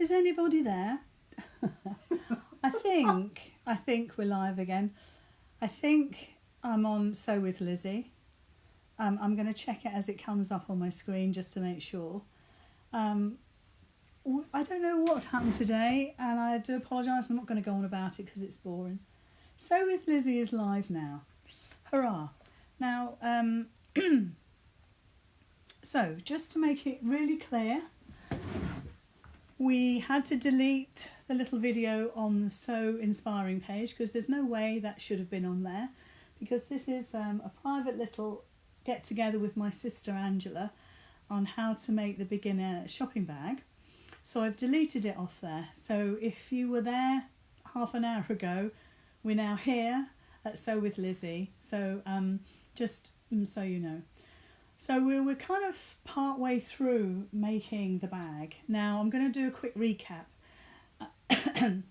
Is anybody there? I think we're live again. I think I'm on So With Lizzy. I'm going to check it as it comes up on my screen just to make sure. I don't know what's happened today, and I do apologise. I'm not going to go on about it because it's boring. So With Lizzy is live now. Hurrah! Now, so just to make it really clear, we had to delete the little video on the So Inspiring page because there's no way that should have been on there, because this is a private little get together with my sister Angela on how to make the beginner shopping bag. So I've deleted it off there. So if you were there half an hour ago, we're now here at So With Lizzy. So just so you know. So we're kind of part way through making the bag. Now I'm going to do a quick recap. And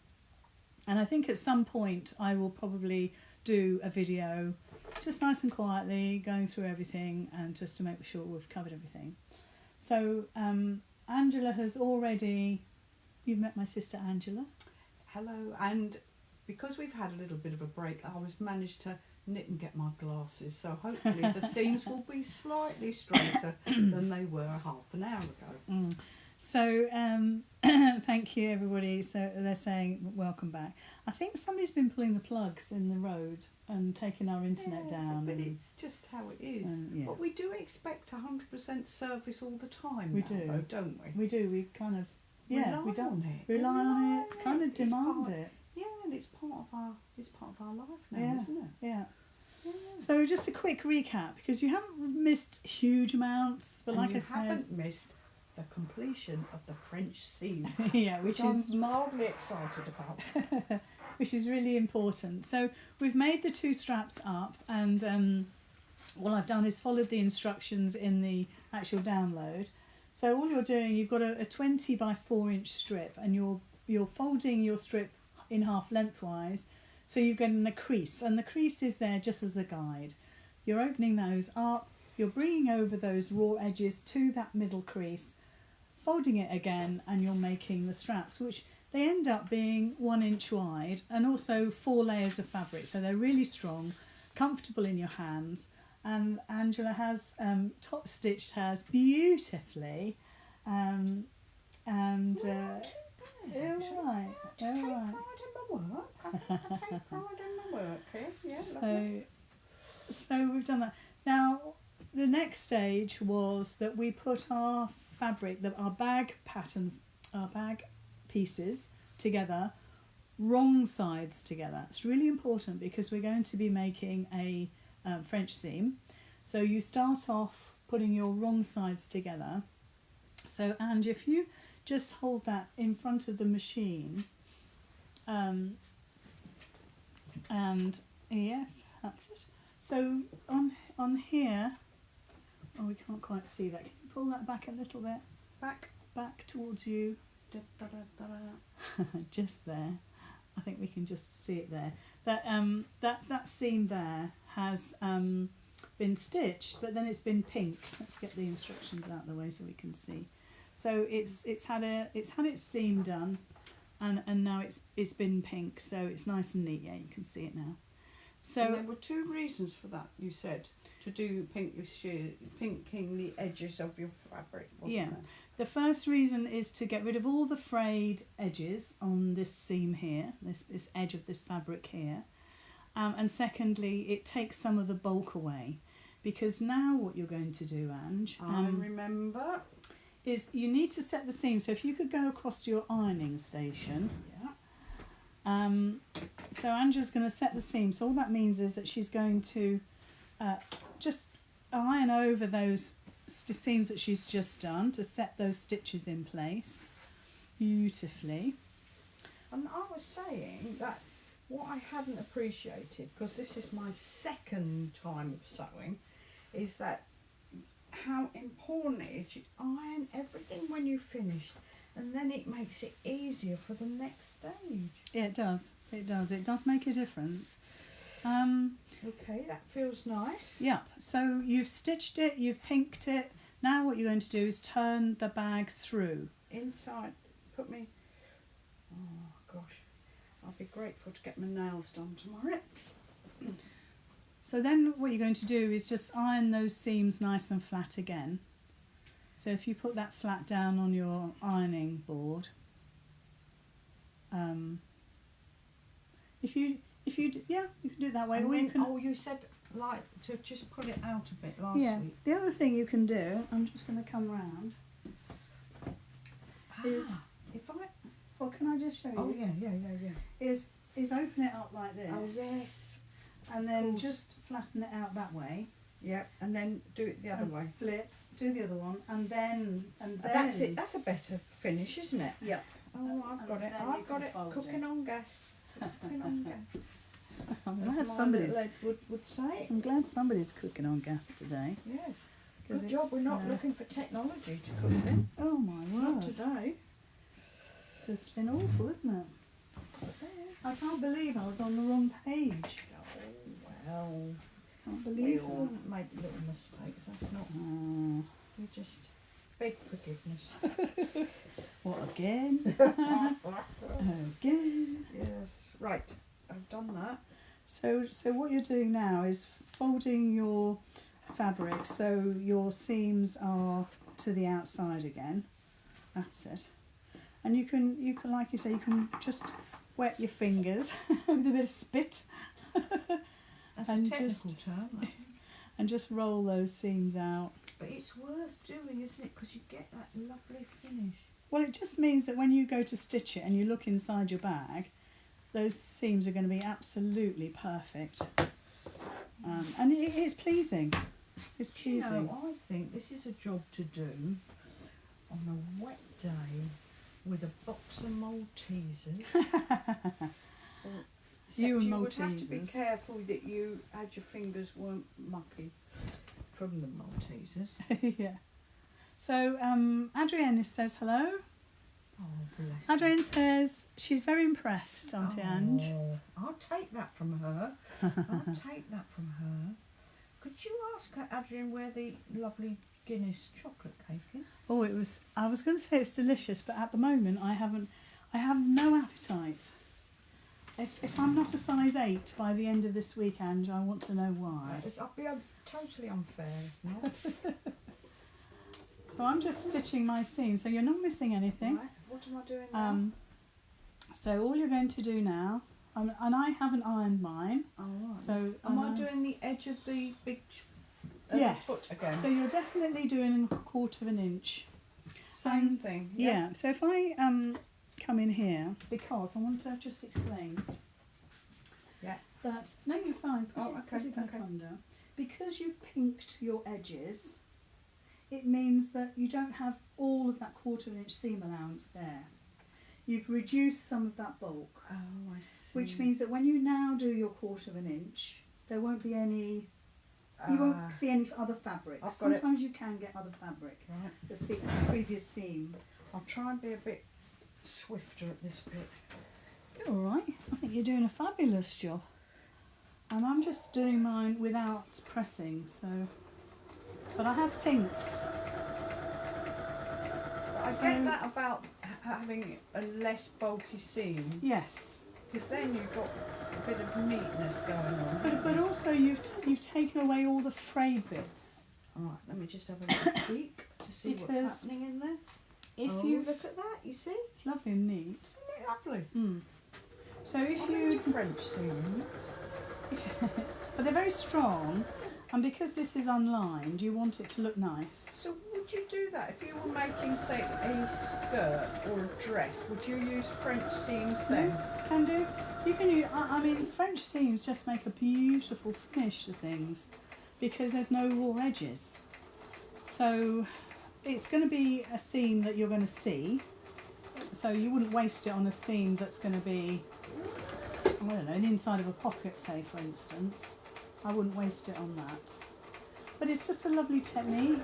I think at some point I will probably do a video just nice and quietly going through everything and just to make sure we've covered everything. So Angela has already... You've met my sister Angela. Hello, and because we've had a little bit of a break, I was managed to knit and get my glasses, so hopefully the seams will be slightly straighter than they were half an hour ago. So thank you everybody. So they're saying welcome back. I think somebody's been pulling the plugs in the road and taking our internet down. But it's just how it is. Yeah. But we do expect 100% service all the time. We now, do, though, don't we? We do. We kind of Rely on it. Rely on it. Kind of demand it. Yeah, and it's part of our life now, Yeah. isn't it? Yeah. Yeah. So just a quick recap, because you haven't missed huge amounts, but And like you I said, haven't missed the completion of the French seam, yeah, which I'm mildly excited about. which is really important. So we've made the two straps up, and all I've done is followed the instructions in the actual download. So all you're doing, you've got a 20 by 4 inch strip, and you're folding your strip in half lengthwise, so you're getting a crease, and the crease is there just as a guide. You're opening those up, you're bringing over those raw edges to that middle crease, folding it again, and you're making the straps, which they end up being 1 inch wide and also 4 layers of fabric, so they're really strong, comfortable in your hands. And Angela has top stitched hers beautifully, and Take right. pride in my work. I take pride in my work here. Yeah, lovely. So we've done that. Now the next stage was that we put our fabric, our bag pattern, our bag pieces together, wrong sides together. It's really important because we're going to be making a French seam. So you start off putting your wrong sides together. So, and if you just hold that in front of the machine, and yeah, that's it. So on here, oh, we can't quite see that. Can you pull that back a little bit? Back towards you. Da, da, da, da. Just there. I think we can just see it there. That seam there has been stitched, but then it's been pinked. Let's get the instructions out of the way so we can see. So it's had its seam done, and now it's been pink, so it's nice and neat. Yeah, you can see it now. So and there were 2 reasons for that. You said to do pinking the edges of your fabric, wasn't yeah. there? The first reason is to get rid of all the frayed edges on this seam here, this edge of this fabric here. And secondly, it takes some of the bulk away, because now what you're going to do, Ange, I remember, is you need to set the seam. So if you could go across to your ironing station. yeah, So Angela's going to set the seam. So all that means is that she's going to just iron over those seams that she's just done to set those stitches in place beautifully. and I was saying that what I hadn't appreciated, because this is my second time of sewing, is that how important it is you iron everything when you've finished, and then it makes it easier for the next stage. Yeah, it does. It does make a difference. Okay, that feels nice. Yeah, so you've stitched it, you've pinked it. Now what you're going to do is turn the bag through. Inside, put me Oh gosh, I'll be grateful to get my nails done tomorrow. So then what you're going to do is just iron those seams nice and flat again. So if you put that flat down on your ironing board, if you yeah, you can do it that way. And Or then, you can, oh, you said like to just pull it out a bit last yeah. week. The other thing you can do, I'm just going to come round, is if I well, can I just show you? oh yeah. Is open it up like this. Oh yes. And then course. just flatten it out that way. Yeah, and then do it the other and way. Flip, do the other one, and then That's it. That's a better finish, isn't it? Yeah. Oh, I've And got it. then I've you got can it. fold Cooking it. on gas. Cooking on gas. I'm As glad my somebody's. little Ed would say. I'm glad somebody's cooking on gas today. Yeah. 'Cause Good job. We're it's, not looking for technology to cook in. Oh my Not word! today. It's just been awful, isn't it? I can't believe I was on the wrong page. Oh well. Can't We believe all that. make little mistakes. That's not. Oh, We just beg forgiveness. what again? Again. Yes. Right. I've done that. So what you're doing now is folding your fabric so your seams are to the outside again. That's it. And you can like you say, you can just wet your fingers with a bit of spit. That's And a technical just- term. that. And just roll those seams out. But it's worth doing, isn't it? Because you get that lovely finish. Well, it just means that when you go to stitch it and you look inside your bag, those seams are going to be absolutely perfect. And it is pleasing. It's Do you pleasing. know, I think this is a job to do on a wet day with a box of Maltesers. You and you would have to be Maltesers. careful that you had your fingers weren't mucky from the Maltesers. Yeah. So Adrienne says hello. Oh, bless her. Adrienne says she's very impressed, Auntie Ange. Oh, I'll take that from her. I'll take that from her. Could you ask her, Adrian, where the lovely Guinness chocolate cake is? Oh, I was going to say it's delicious, but at the moment I have no appetite. If I'm not a size 8 by the end of this week, Ange, I want to know why. I'll be totally unfair. No? So I'm just stitching my seam, so you're not missing anything. Right, what am I doing now? So all you're going to do now, and I haven't ironed mine, Oh, right. so Am I doing the edge of the big yes. foot again? So you're definitely doing a 1/4 of an inch. Same thing. Yeah. So if I come in here, because I want to just explain. Yeah. That no, you're fine. Put Okay, it back okay. under. Because you've pinked your edges, it means that you don't have all of that 1/4 of an inch seam allowance there. You've reduced some of that bulk, Oh, I see. which means that when you now do your 1/4 of an inch, there won't be any. You won't see any other fabric. I've got it. Sometimes you can get other fabric. Right. The previous seam. I'll try and be a bit swifter at this bit. You're all right. I think you're doing a fabulous job. And I'm just doing mine without pressing, so. But I have pinked. I So- get that about having a less bulky seam, Yes. because then you've got a bit of neatness going on. But also you've taken away all the frayed bits. Alright, let me just have a little peek to see Because what's happening in there. If Oh, you look at that, you see? it's lovely and neat. Isn't it lovely? So if I you like French seams. but they're very strong, and because this is unlined, you want it to look nice. So would you do that if you were making, say, a skirt or a dress? Would you use French seams then? Can do. You can use. I mean, French seams just make a beautiful finish to things because there's no raw edges. So it's going to be a seam that you're going to see. So you wouldn't waste it on a seam that's going to be, I don't know, the inside of a pocket, say, for instance. I wouldn't waste it on that. But it's just a lovely technique.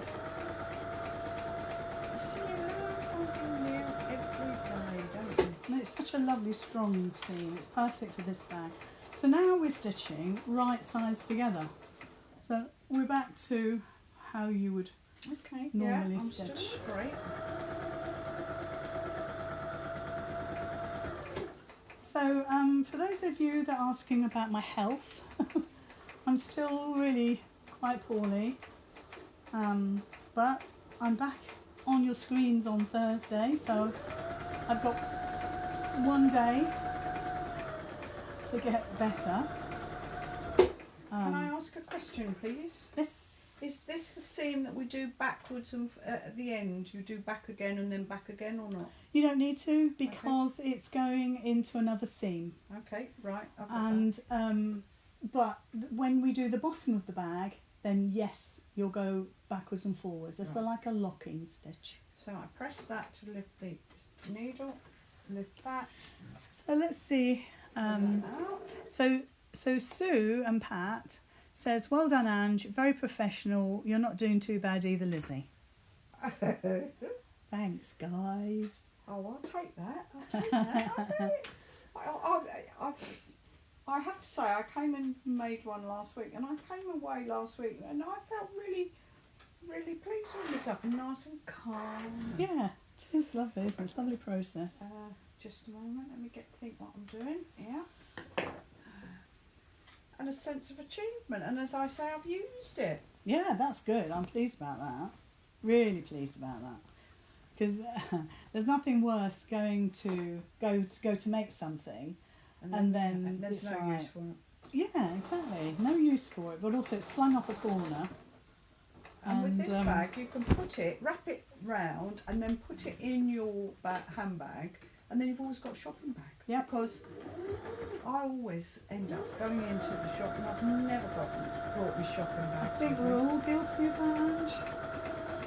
You see, you learn something new every day, don't you? And it's such a lovely strong seam. It's perfect for this bag. So now we're stitching right sides together. So we're back to how you would Okay, normally yeah, I'm stitch. still straight. So for those of you that are asking about my health, I'm still really quite poorly, but I'm back on your screens on Thursday, so I've got one day to get better. Can I ask a question, please? This Is this the seam that we do backwards and at the end? You do back again and then back again, or not? you don't need to, because it's going into another seam. Okay, right. I've got And but when we do the bottom of the bag, then yes, you'll go backwards and forwards. It's Right. like a locking stitch. So I press that to lift the needle, lift that. So let's see. Pull that out. So Sue and Pat says, well done, Ange, very professional. You're not doing too bad either, Lizzie. Thanks, guys. Oh, I'll take that. I'll take that. I have to say, I came and made one last week, and I came away last week, and I felt really, really pleased with myself, and nice and calm. Yeah, it is lovely, isn't it? It's a lovely process. Just a moment, let me think what I'm doing. Yeah. And a sense of achievement, and as I say, I've used it. Yeah, that's good. I'm pleased about that. Really pleased about that. Because there's nothing worse going to go to make something, and then there's it's no like, use for it. yeah, exactly. No use for it, but also it's slung up a corner. And with this bag, you can put it, wrap it round, and then put it in your handbag, and then you've always got a shopping bag. Yeah. Because I always end up going into the shop, and I've never brought my shopping I bag. think we're all guilty of that, Ange.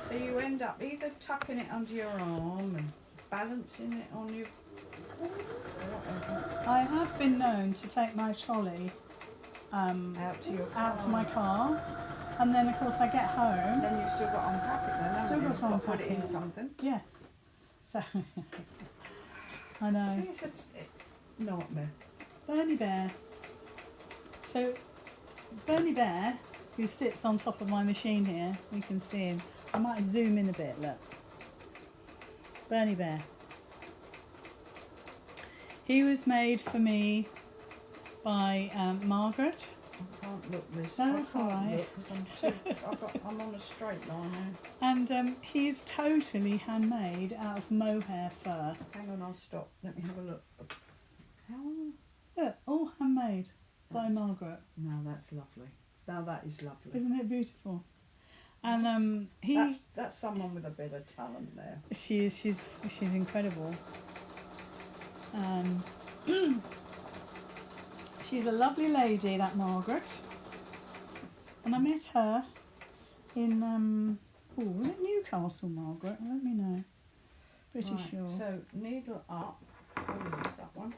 So you end up either tucking it under your arm and balancing it on your. Whatever. I have been known to take my trolley Out to your car. out to my car, and then of course I get home. Then you've still got to unpack it then, haven't Still you? got to You've got unpack put it in it. something. Yes. So I know. See, it's a nightmare. Bernie Bear. So Bernie Bear, who sits on top of my machine here, you can see him. I might zoom in a bit, look. Bernie Bear. He was made for me by Margaret. I can't look, Liz. No, that's I can't all right. look because I'm on a straight line now. And he's totally handmade out of mohair fur. Hang on, I'll stop. Let me have a look. How? Look, all handmade by That's- Margaret. Now that's lovely. Now that is lovely. Isn't it beautiful? And That's someone with a bit of talent there. she's incredible. She's a lovely lady, that Margaret. And I met her in was it Newcastle, Margaret? Let me know. Pretty Right, sure. So needle up. Oh, use that one.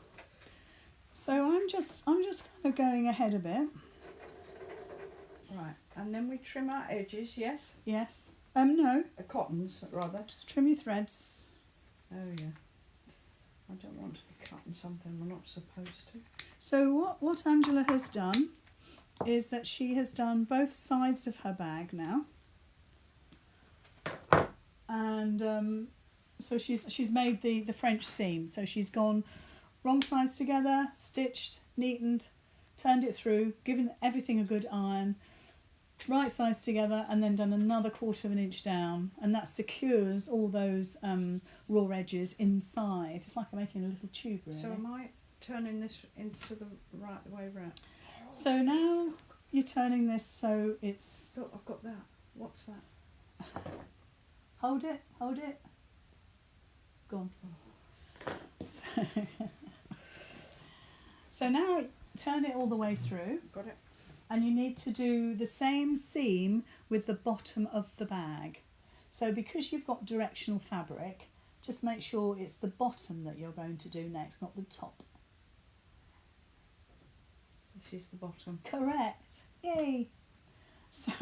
So I'm just kind of going ahead a bit. Right, and then we trim our edges. Yes. Yes. No. Cottons rather. Just trim your threads. Oh yeah. I don't want to be cutting something we're not supposed to. So what Angela has done is that she has done both sides of her bag now, and so she's made the French seam. So she's gone wrong sides together, stitched, neatened, turned it through, given everything a good iron, right sides together, and then done another 1/4 of an inch down, and that secures all those raw edges inside. It's like I'm making a little tube, really. So am I turning this into the right way round? So now you're turning this so it's... Look, I've got that. What's that? Hold it. Gone. So now turn it all the way through, Got it. and you need to do the same seam with the bottom of the bag. So because you've got directional fabric, just make sure it's the bottom that you're going to do next, not the top. This is the bottom. Correct. Yay. So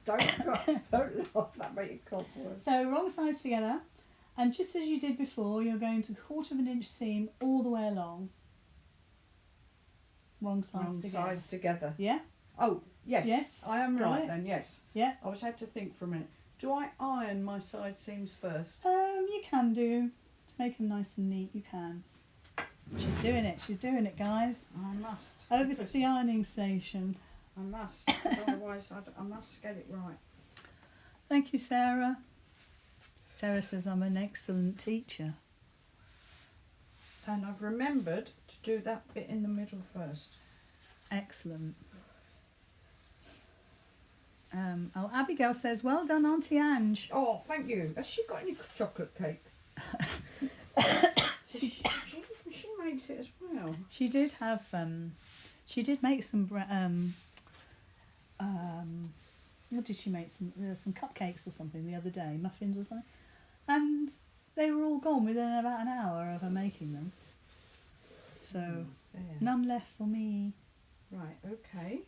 Don't laugh. That made you cough. So wrong sides together, and just as you did before, you're going to 1/4 of an inch seam all the way along. Wrong sides together. Yeah? Oh, yes. Yes, I am got right it. then, yes. Yeah. I was had to think for a minute. Do I iron my side seams first? You can do, to make them nice and neat, you can. She's doing it. She's doing it, guys. I must. Over to the ironing station. I must. Otherwise, I must get it right. Thank you, Sarah. Sarah says I'm an excellent teacher. And I've remembered to do that bit in the middle first. Excellent. Oh, Abigail says, well done, Auntie Ange. Oh, thank you. Has she got any chocolate cake? she makes it as well. She did have, she did make some, what did she make? Some cupcakes or something the other day, muffins or something. And they were all gone within about an hour of her making them. So, none left for me. Right, okay.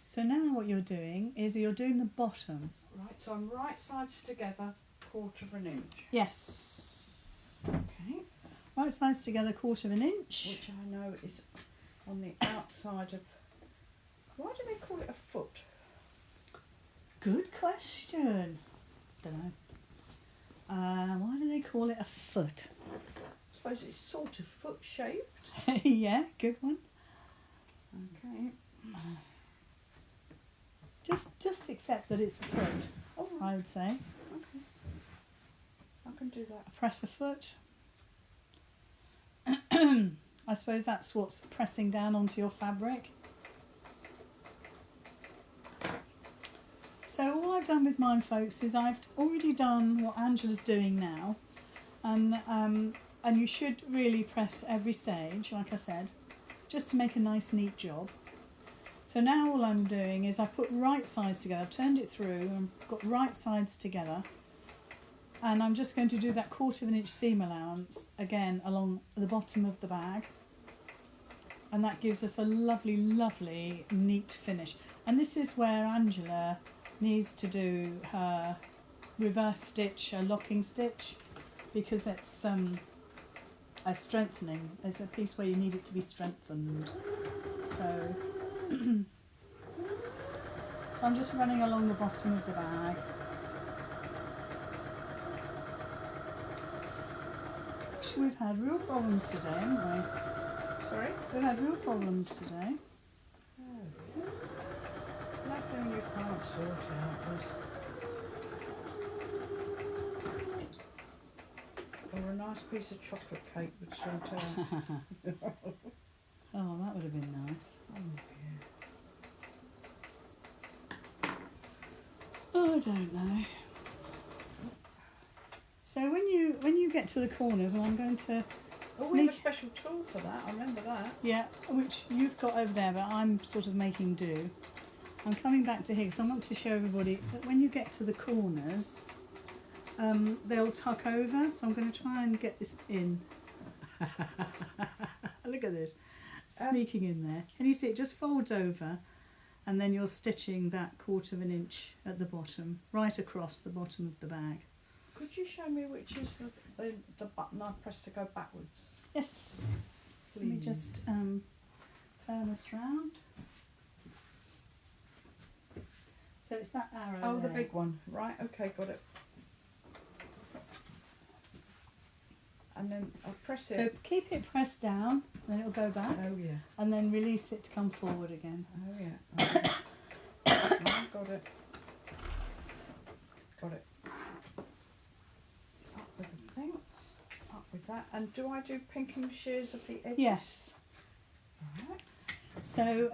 So now what you're doing is you're doing the bottom. Right, so I'm right sides together, 1/4 inch. Yes. Okay. Right sides together, 1/4 inch. Which I know is on the outside of... Why do they call it a foot? Good question. Don't know. Why do they call it a foot? I suppose it's sort of foot shaped. Yeah, good one. Okay. Just accept that it's a foot, Oh, I would say. okay. I can do that. Press a foot. I suppose that's what's pressing down onto your fabric. So all I've done with mine, folks, is I've already done what Angela's doing now, and you should really press every stage, like I said, just to make a nice neat job. So now all I'm doing is I've put right sides together, I've turned it through and got right sides together, and I'm just going to do that 1/4 inch seam allowance again along the bottom of the bag, and that gives us a lovely, lovely neat finish. And this is where Angela needs to do her reverse stitch, her locking stitch, because it's a strengthening. There's a piece where you need it to be strengthened. So so I'm just running along the bottom of the bag. Actually, we've had real problems today, haven't we? Sorry? We've had real problems today. Oh. Nothing you can't sort out. Or a nice piece of chocolate cake would sort out. Oh, that would have been nice. Oh, I don't know. So when you get to the corners, and I'm going to Oh, we have a special tool for that, I remember that. Yeah, which you've got over there, but I'm sort of making do. I'm coming back to here because I want to show everybody that when you get to the corners, they'll tuck over. So I'm going to try and get this in. Look at this, sneaking in there. Can you see it just folds over, and then you're stitching that 1/4 inch at the bottom, right across the bottom of the bag. Could you show me which is the button I press to go backwards? Yes. Let me just turn us round. So it's that arrow. Oh, there. the big one. Right, okay, got it. And then I press it. So keep it pressed down, then it'll go back. Oh, yeah. And then release it to come forward again. Oh, yeah. Oh, got it. Got it. Up with the thing. Up with that. And do I do pinking shears of the edges? Yes. Alright. So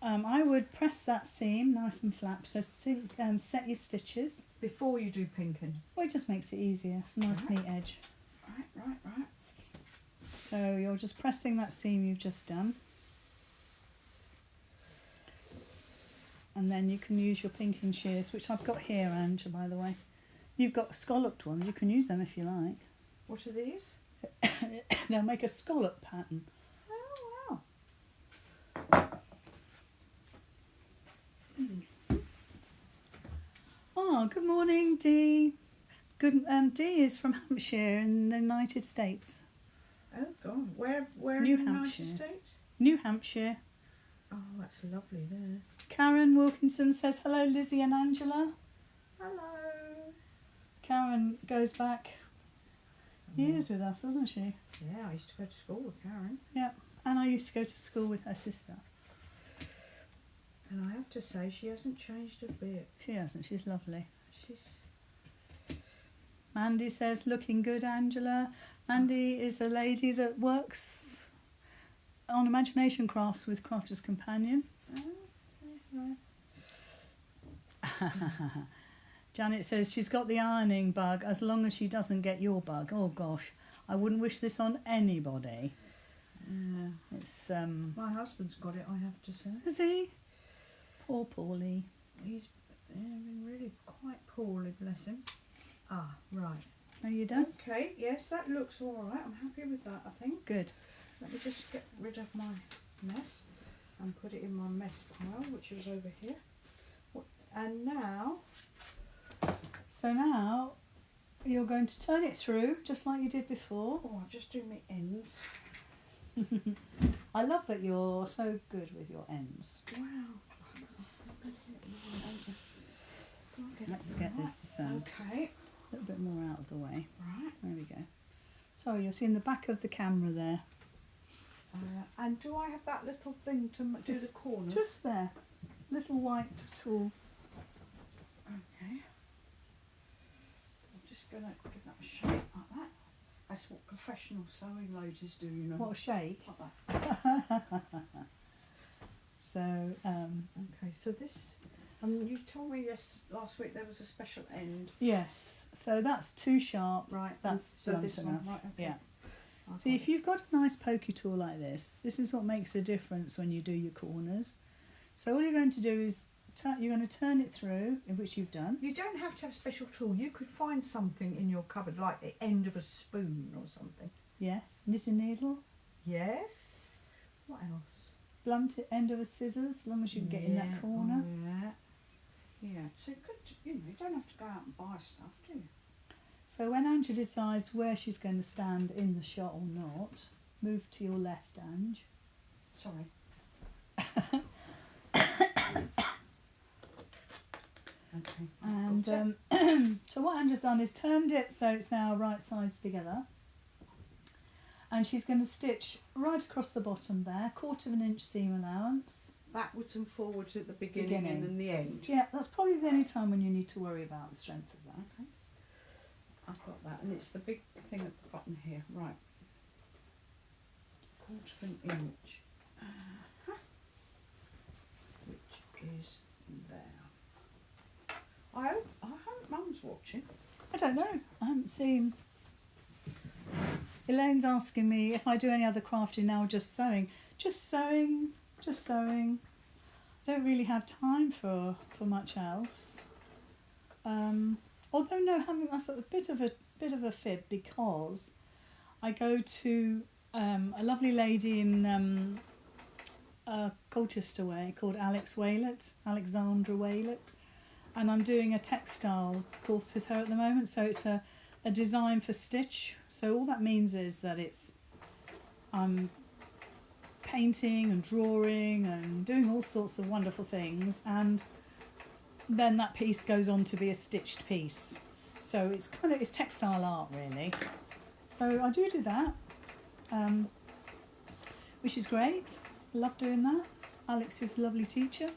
I would press that seam nice and flat. So set your stitches. Before you do pinking? Well, it just makes it easier. It's a nice neat edge. Right. So you're just pressing that seam you've just done. And then you can use your pinking shears, which I've got here, Angela, by the way. You've got scalloped ones. You can use them if you like. What are these? They'll make a scallop pattern. Oh, wow. Oh, good morning, Dee. Good. Dee is from Hampshire in the United States. Oh, God. Where New in the Hampshire. United States? New Hampshire. Oh, that's lovely there. Karen Wilkinson says hello, Lizzie and Angela. Hello. goes back years with us, doesn't she? Yeah, I used to go to school with Karen. Yeah. And I used to go to school with her sister. And I have to say, she hasn't changed a bit. She hasn't. She's lovely. She's... Mandy says, looking good, Angela. Mandy is a lady that works on imagination crafts with Crafter's Companion. Janet says she's got the ironing bug as long as she doesn't get your bug. Oh gosh, I wouldn't wish this on anybody. It's My husband's got it, I have to say. Is he? Poor Paulie. He's been really quite poorly, bless him. Ah, right. Are you done? Okay, yes, that looks all right. I'm happy with that, I think. Good. Let me just get rid of my mess and put it in my mess pile, which is over here. And now... So now you're going to turn it through just like you did before. Oh, I'll just do my ends. I love that you're so good with your ends. Wow. Let's get this okay. a little bit more out of the way. Right. There we go. Sorry, you're seeing the back of the camera there. And do I have that little thing to do the corners? Just there. Little white tool. Okay. I'm just going to give that a shake like that. That's what professional sewing ladies do, you know. What a shake. Like that. So, okay, so this... you told me last week there was a special end. yes. So that's too sharp. Right. That's so blunt this enough. one, right? Okay. Yeah. I've See, got if you've got a nice pokey tool like this is what makes a difference when you do your corners. So all you're going to do is you're going to turn it through, which you've done. You don't have to have a special tool. You could find something in your cupboard, like the end of a spoon or something. Yes. Knitting needle. Yes. What else? Blunt end of a scissors, as long as you can get in that corner. Oh, yeah. Yeah. So you could, you don't have to go out and buy stuff, do you? So when Ange decides where she's going to stand in the shot or not, move to your left, Ange. Sorry. Okay. And so what Ange has done is turned it so it's now right sides together. And she's going to stitch right across the bottom there, 1/4 inch seam allowance. Backwards and forwards at the beginning and then the end. Yeah, that's probably the only time when you need to worry about the strength of that. Okay. I've got that, and it's the big thing at the bottom here. Right. 1/4 inch. Which is there. I hope Mum's watching. I don't know. I haven't seen. Elaine's asking me if I do any other crafting now or just sewing. Just sewing. Just sewing. I don't really have time for much else. Although no, that's a bit of a fib because I go to a lovely lady in Colchester way called Alexandra Waylett, and I'm doing a textile course with her at the moment. So it's a design for stitch. So all that means is that I'm painting and drawing and doing all sorts of wonderful things, and then that piece goes on to be a stitched piece. So it's textile art really. So I do that, which is great. I love doing that. Alex is a lovely teacher.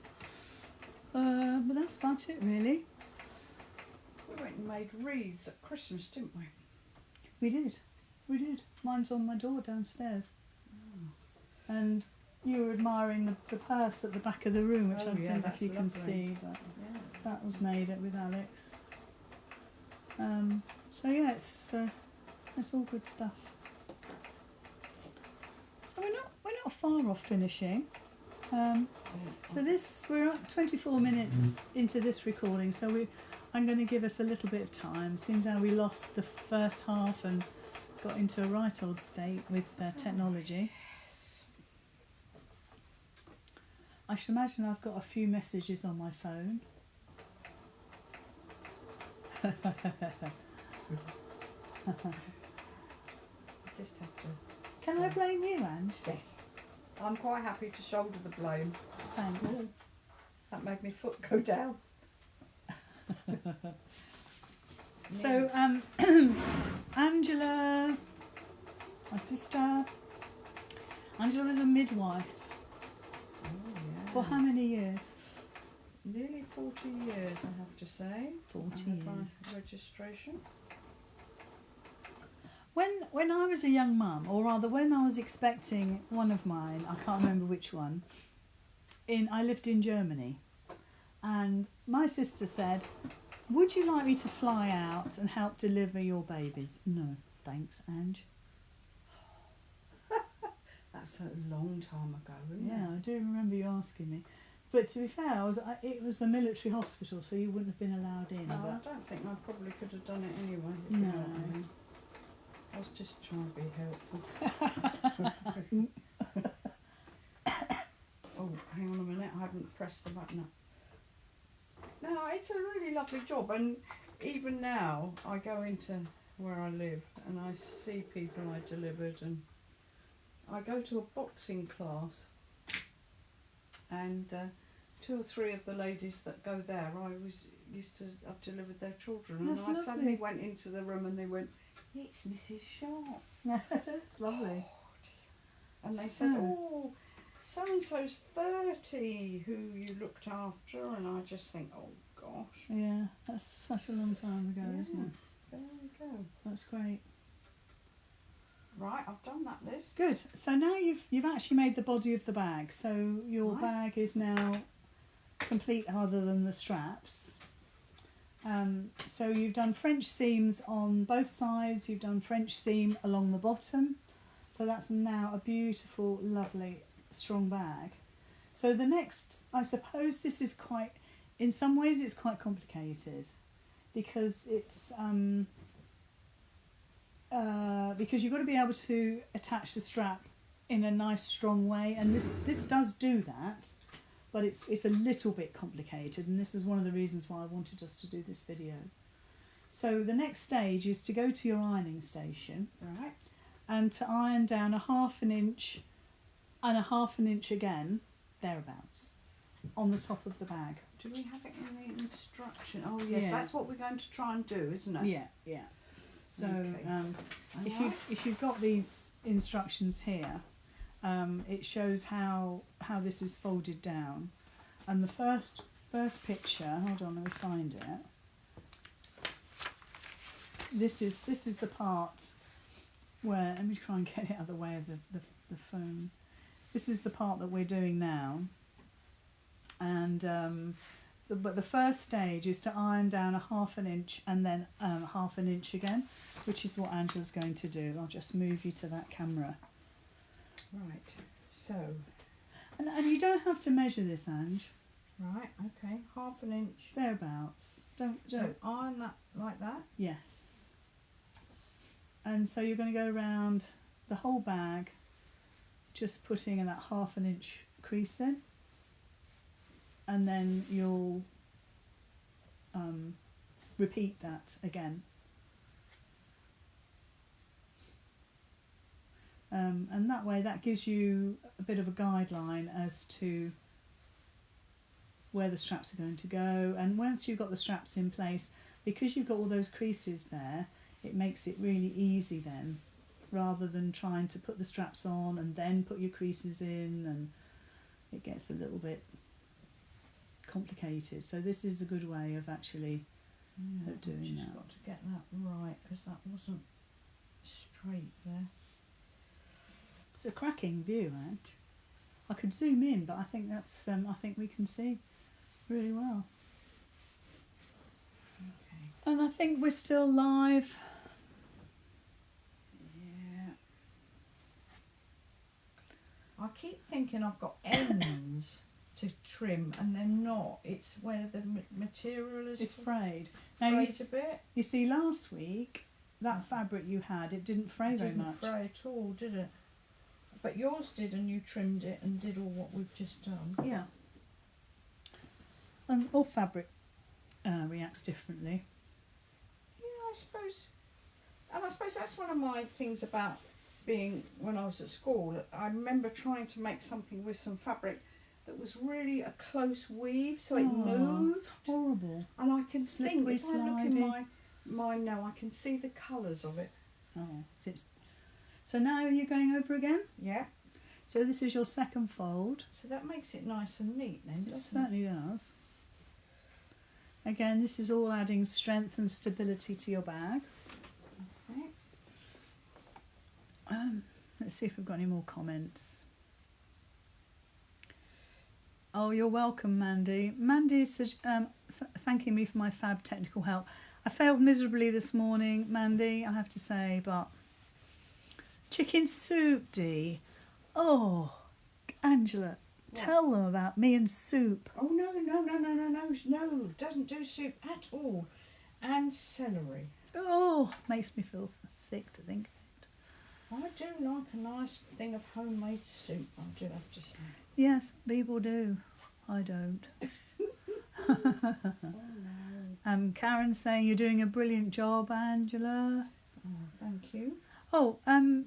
But that's about it really. We went and made wreaths at Christmas, didn't we? We did. Mine's on my door downstairs. Oh. And you were admiring the purse at the back of the room, which I don't know if you can see, but that was made with Alex. So yeah, it's all good stuff. So we're not far off finishing. So we're at 24 minutes into this recording, so I'm going to give us a little bit of time, since how we lost the first half and got into a right old state with technology. Yes. I should imagine I've got a few messages on my phone. I just have to... Can I blame you, Ange? Yes. I'm quite happy to shoulder the blame. Thanks. That made my foot go down. So Angela, my sister, Angela was a midwife Oh, yeah. for how many years? Nearly 40 years, I have to say. 40 I had my years. registration. When I was a young mum, or rather when I was expecting one of mine, I can't remember which one, I lived in Germany, and my sister said, "Would you like me to fly out and help deliver your babies?" No, thanks, Ange. That's a long time ago, isn't Yeah, it? I do remember you asking me. But to be fair, it was a military hospital, so you wouldn't have been allowed in. No, I But don't think I probably could have done it anyway. If you know what I mean. I was just trying to be helpful. Oh, hang on a minute, I haven't pressed the button up. No, it's a really lovely job, and even now I go into where I live and I see people I delivered, and I go to a boxing class, and 2 or 3 of the ladies that go there, I've delivered their children, That's and I lovely. suddenly went into the room and they went, "It's Mrs. Sharp." That's lovely. And they So- said, "Oh, so and so's 30 who you looked after," and I just think, oh gosh. Yeah, that's such a long time ago, Yeah. isn't it? There we go. That's great. Right, I've done that list. Good. So now you've actually made the body of the bag. So your Right. bag is now complete, other than the straps. So you've done French seams on both sides. You've done French seam along the bottom. So that's now a beautiful, lovely, strong bag. So the next, I suppose this is quite, in some ways it's quite complicated, because because you've got to be able to attach the strap in a nice strong way, and this does do that, but it's a little bit complicated, and this is one of the reasons why I wanted us to do this video. So the next stage is to go to your ironing station Right. and to iron down a 1/2 inch and a 1/2 inch again, thereabouts, on the top of the bag. Do we have it in the instruction? Oh yes, Yeah. that's what we're going to try and do, isn't it? Yeah. So Okay. if you've got these instructions here, it shows how this is folded down, and the first picture. Hold on, let me find it. This is the part where, let me try and get it out of the way of the phone. This is the part that we're doing now, and but the first stage is to iron down a 1/2 inch and then 1/2 inch again, which is what Angela's going to do. I'll just move you to that camera. Right. So. And you don't have to measure this, Ange. Right. Okay. 1/2 inch. Thereabouts. Don't. So iron that like that. Yes. And so you're going to go around the whole bag, just putting in that 1/2 inch crease in, and then you'll repeat that again. And that way, that gives you a bit of a guideline as to where the straps are going to go. And once you've got the straps in place, because you've got all those creases there, it makes it really easy then, rather than trying to put the straps on and then put your creases in, and it gets a little bit complicated. So this is a good way of actually Yeah, doing I've just that. got to get that right, because that wasn't straight there. It's a cracking view, Ange. I could zoom in, but I think that's I think we can see really well. Okay. And I think we're still live. Yeah. I keep thinking I've got ends to trim, and they're not. It's where the material is It's frayed. Now you, frayed a bit. you see, last week that fabric you had, it didn't fray very Didn't much. fray at all, did it? But yours did, and you trimmed it and did all what we've just done. Yeah. All fabric reacts differently. Yeah, I suppose. And I suppose that's one of my things about being, when I was at school, I remember trying to make something with some fabric that was really a close weave, so it Oh, moved. Horrible. And I can think, Slippery, if I look in slidey. my mine now. I can see the colours of it. Oh, so now you're going over again? Yeah. So this is your second fold. So that makes it nice and neat then, It doesn't it? certainly does. Again, this is all adding strength and stability to your bag. Okay. Let's see if we've got any more comments. Oh, you're welcome, Mandy. Mandy's thanking me for my fab technical help. I failed miserably this morning, Mandy, I have to say, but... Chicken soup, Dee. Oh, Angela, tell them about me and soup. Oh, no, doesn't do soup at all. And celery. Oh, makes me feel sick to think of it. I do like a nice thing of homemade soup, I do have to say. Yes, people do. I don't. Oh, no. Karen's saying you're doing a brilliant job, Angela. Oh, thank you. Oh,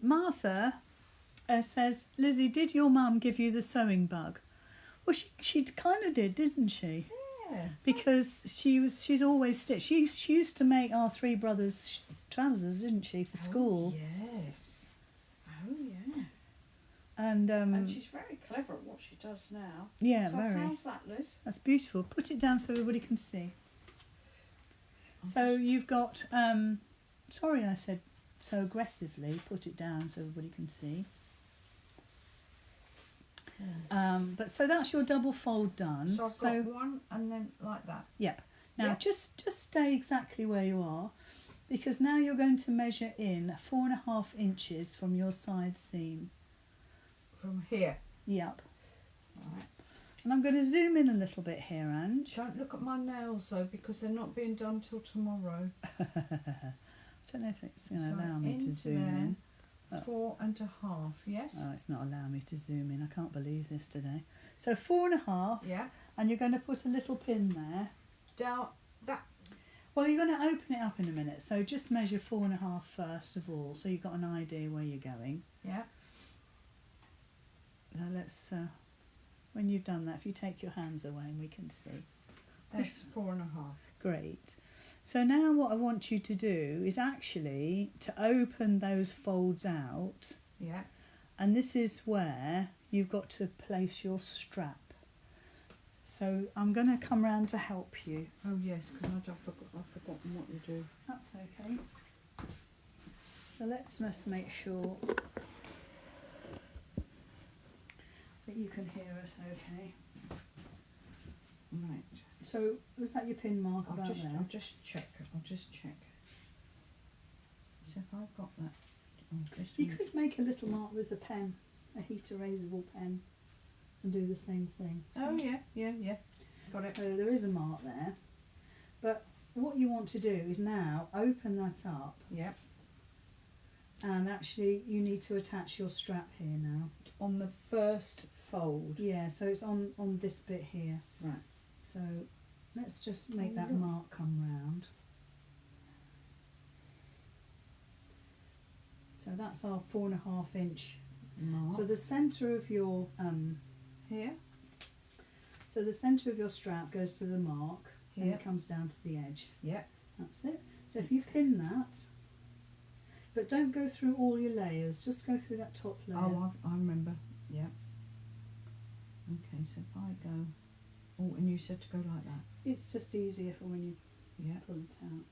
Martha says, Lizzie, did your mum give you the sewing bug? Well, she kind of did, didn't she? Yeah. Because she's always stitched. She used to make our three brothers trousers, didn't she, for school? Oh, yes. Oh, yeah. And she's very clever at what she does now. yeah, so very. how's that, Liz? That's beautiful. Put it down so everybody can see. So you've got, sorry I said so aggressively, put it down so everybody can see. Yeah. But so that's your double fold done. So I've got one and then like that. Yep. Now Yep. just stay exactly where you are, because now you're going to measure in 4.5 inches from your side seam. From here. Yep. Right. And I'm going to zoom in a little bit here, Ange. Don't look at my nails though, because they're not being done till tomorrow. I don't know if it's going to So allow me to into zoom there. in. 4.5, yes? Oh, it's not allowing me to zoom in. I can't believe this today. So 4.5, Yeah. and you're going to put a little pin there. Down that. Well, you're going to open it up in a minute, so just measure 4.5 first of all, so you've got an idea where you're going. Yeah. Now let's, when you've done that, if you take your hands away and we can see. That's 4.5. Great. So now what I want you to do is actually to open those folds out, Yeah. and this is where you've got to place your strap. So I'm going to come round to help you. Oh yes, because I've forgotten what you do. That's okay. So let's just make sure that you can hear us okay. Right. So was that your pin mark about there? I'll just check. So if I've got that. You could make a little mark with a pen, a heat erasable pen, and do the same thing. Oh yeah. Got it. So there is a mark there. But what you want to do is now open that up, Yeah. and actually you need to attach your strap here now. On the first fold. Yeah, so it's on this bit here. Right. So let's just make Oh, that look. mark come round. So that's our 4.5 inch. Mark. So the centre of your Here. so the centre of your strap goes to the mark, and Here. it comes down to the edge. Yeah. That's it. So if you pin that, but don't go through all your layers, just go through that top layer. Oh, I remember. Yeah. Okay, so if I go. Oh, and you said to go like that. It's just easier for when you Yeah. pull it out.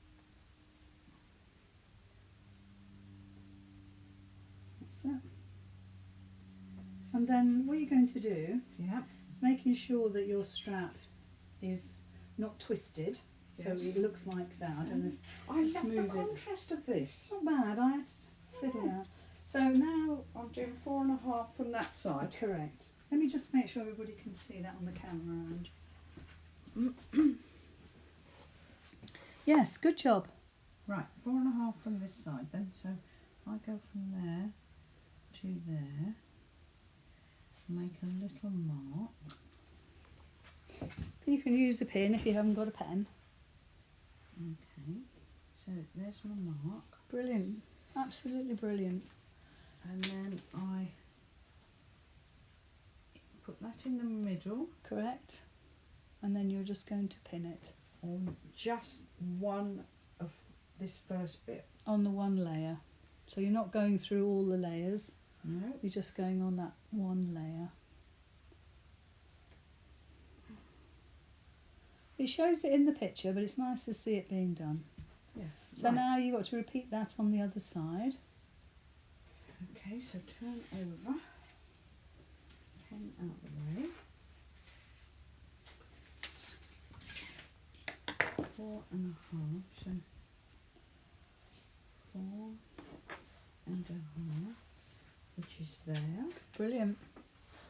That's it. And then what you're going to do Yeah. is making sure that your strap is not twisted, so Yes. it looks like that. I don't know if I Let's love the move it. contrast of this. it's not bad. I had to fiddle out. So now, I'm doing 4.5 from that side. correct. Let me just make sure everybody can see that on the camera. And yes, good job. Right, 4.5 from this side then. So I go from there to there. Make a little mark. You can use the pin if you haven't got a pen. Okay. So there's my mark. Brilliant. Absolutely brilliant. And then I put that in the middle Correct. And then you're just going to pin it. on just one of this first bit. On the one layer. So you're not going through all the layers. No. You're just going on that one layer. It shows it in the picture, but it's nice to see it being done. Yeah. So now you've got to repeat that on the other side. Okay, so turn over, pen out the way. 4.5, so 4.5, which is there. Brilliant.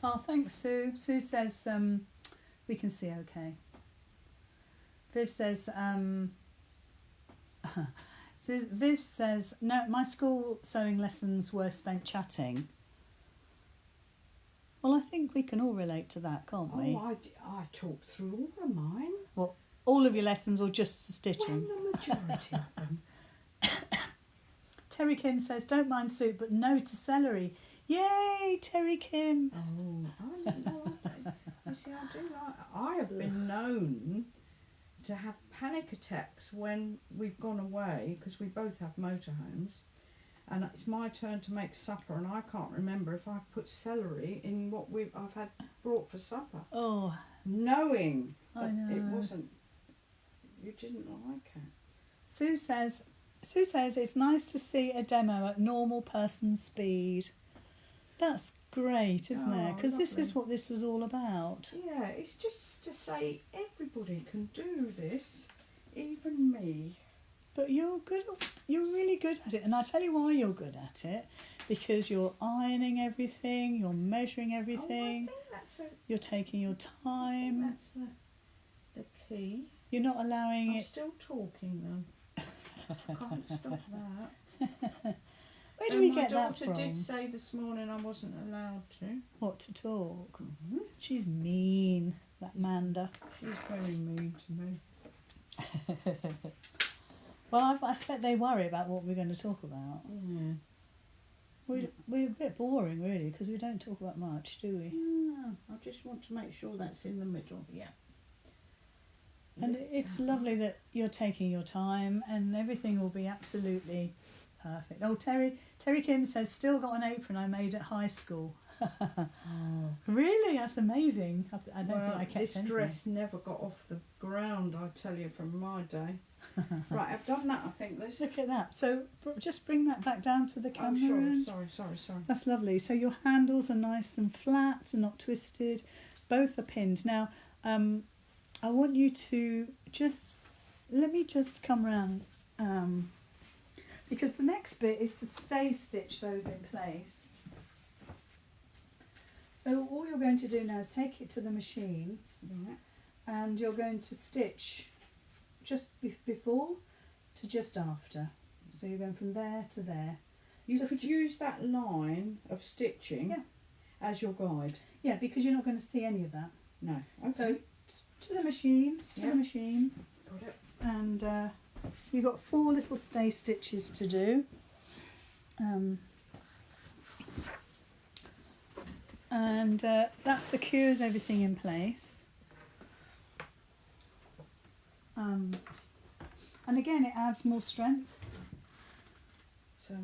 Oh, thanks, Sue. Sue says we can see okay. Viv says Viv says no. My school sewing lessons were spent chatting. Well, I think we can all relate to that, can't we? Oh, I talked through all of mine. Well, all of your lessons or just the stitching? Well, the majority of them. Terry Kim says, don't mind soup, but no to celery. Yay, Terry Kim. Oh, I don't know. You see, I do like. I have been known to have panic attacks when we've gone away because we both have motorhomes, and it's my turn to make supper, and I can't remember if I put celery in what I've had brought for supper. Oh, knowing I that know. it wasn't. You didn't like it. Sue says it's nice to see a demo at normal person speed. That's great, isn't it? Because this is lovely. what this was all about. Yeah, it's just to say everybody can do this, even me. But you're good. You're really good at it, and I'll tell you why you're good at it. Because you're ironing everything, you're measuring everything, Oh, I think you're taking your time. that's the key. You're not allowing I'm it. still talking though. Can't stop that. Where do we get my that daughter from? did say this morning I wasn't allowed to. What, to talk? Mm-hmm. She's mean, that Manda. She's very mean to me. Well, I expect they worry about what we're going to talk about. Yeah. We're a bit boring, really, because we don't talk about much, do we? No, I just want to make sure that's in the middle. Yeah. And it's lovely that you're taking your time, and everything will be absolutely perfect. Oh, Terry Kim says, still got an apron I made at high school. Really? That's amazing. I don't think I kept this anything. dress never got off the ground, I tell you, from my day. Right, I've done that, I think, Liz. Look at that. So just bring that back down to the camera. Oh, sorry. That's lovely. So your handles are nice and flat and not twisted. Both are pinned. Now, I want you to let me just come round, because the next bit is to stay stitch those in place. So all you're going to do now is take it to the machine, Right. and you're going to stitch just before to just after. So you're going from there to there. You Just could to use that line of stitching as your guide. Yeah, because you're not going to see any of that. No. Okay. So to the machine, Yeah. Got it. and you've got 4 little stay stitches to do. And that secures everything in place. And again, it adds more strength. So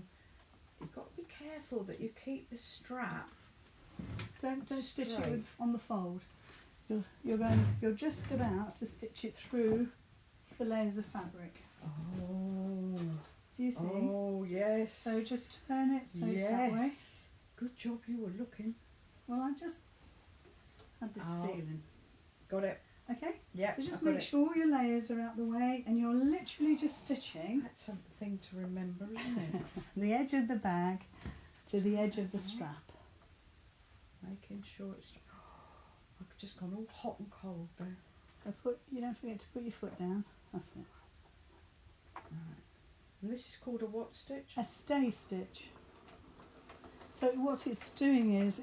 you've got to be careful that you keep the strap. Don't stitch it Straight. on the fold. You're just about to stitch it through the layers of fabric. Oh. Do you see? Oh, yes. So just turn it so it's that way. Yes. Good job you were looking. Well, I just had this feeling. Got it. Okay? Yeah. So just make sure your layers are out the way, and you're literally just stitching That's something to remember, isn't it? the edge of the bag to the edge of the strap. Making sure it's. I've just gone all hot and cold there. So you don't forget to put your foot down. That's it. Right. And this is called a what stitch? A stay stitch. So what it's doing is